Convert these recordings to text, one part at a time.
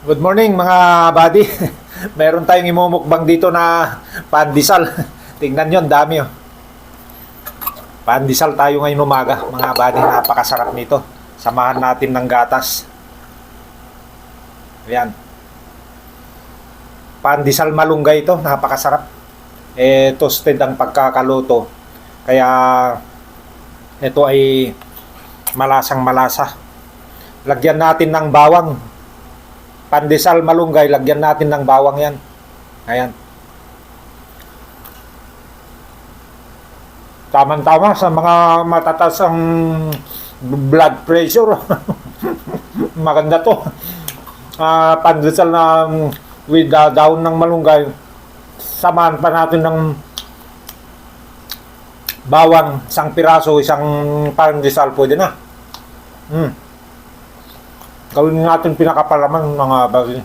Good morning mga buddy. Meron tayong imumukbang dito na pandesal. Tingnan nyo, ang dami oh. Pandesal tayo ngayon umaga mga buddy. Napakasarap nito. Samahan natin ng gatas. Ayan. Pandesal malunggay ito. Napakasarap. Toasted ang pagkakaluto. Kaya ito ay malasang malasa. Lagyan natin ng bawang. Pandesal malunggay, lagyan natin ng bawang yan. Ayan. Tama-tama sa mga matataas ang blood pressure. Maganda to. Pandesal na with daon ng malunggay. Samahan pa natin ng bawang, isang piraso, isang pandesal, pwede na. Gawin natin pinakapalaman mga bagay.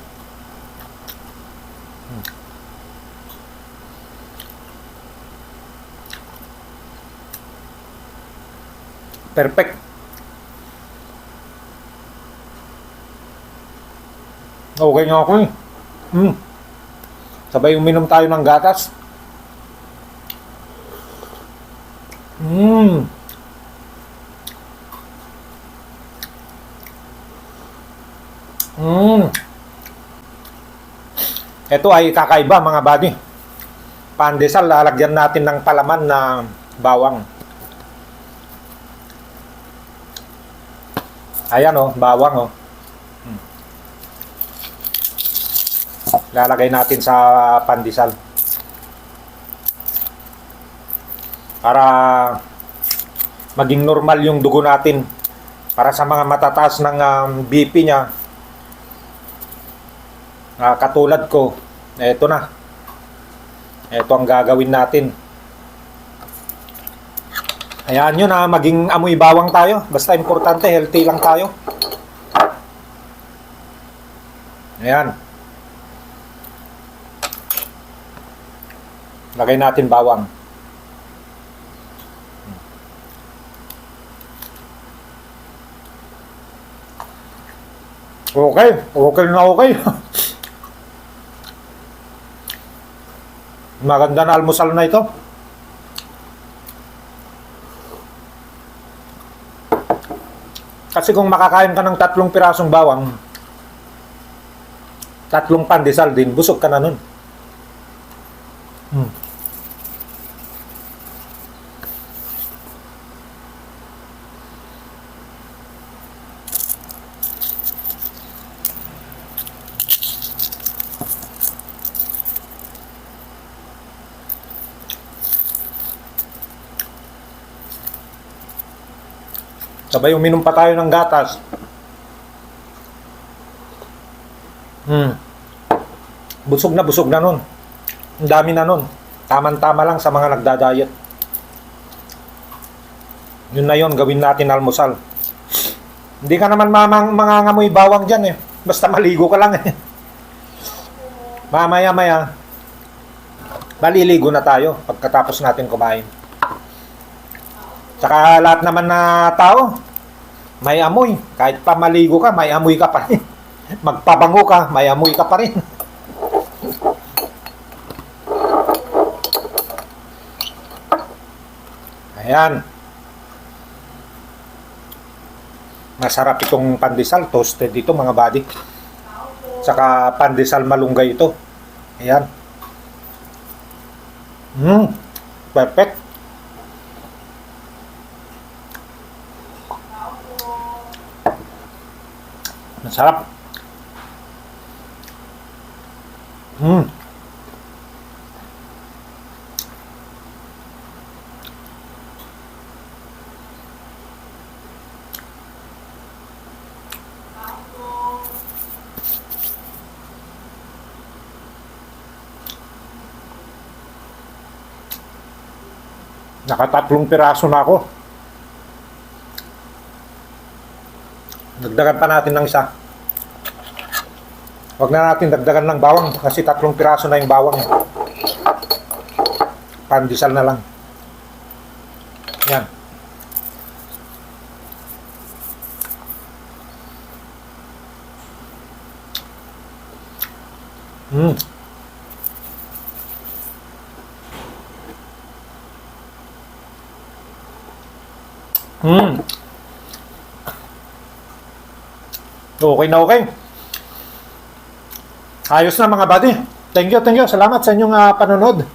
Perfect. Okay nga ako eh. Sabay uminom tayo ng gatas. Ito ay kakaiba mga buddy. Pandesal, lalagyan natin ng palaman na bawang. Ayan oh, bawang oh. Lalagay natin sa pandesal. Para maging normal yung dugo natin. Para sa mga matataas ng BP niya. Katulad ko, eto na. Eto ang gagawin natin. Hayaan nyo na maging amoy bawang tayo. Basta importante, healthy lang tayo. Ayan. Lagay natin bawang. Okay. Okay na okay. Maganda na almusal na ito. Kasi kung makakain ka ng 3 pirasong bawang, 3 pandesal din, busog ka na nun. Sabay uminom pa tayo ng gatas. Busog na nun. Ang dami na nun. Taman-tama lang sa mga nagda-diet. Yun na yun, gawin natin almusal. Hindi ka naman mangangamoy bawang dyan eh. Basta maligo ka lang eh. Mamaya-maya, maliligo na tayo pagkatapos natin kumain. Saka lahat naman na tao, may amoy. Kahit pa maligo ka, may amoy ka pa rin. Magpabango ka, may amoy ka pa rin. Ayan. Masarap itong pandesal. Toasted ito mga buddy. Saka pandesal malunggay ito. Ayan. Perfect. Masarap. Nakatatlong piraso na ako. Dagdagan pa natin ng isa. Huwag na natin dagdagan ng bawang kasi 3 piraso na yung bawang. Pandesal na lang. Yan. Mm. Mm. Okay na okay. Ayos na mga buddy. Thank you. Salamat sa inyong panonood.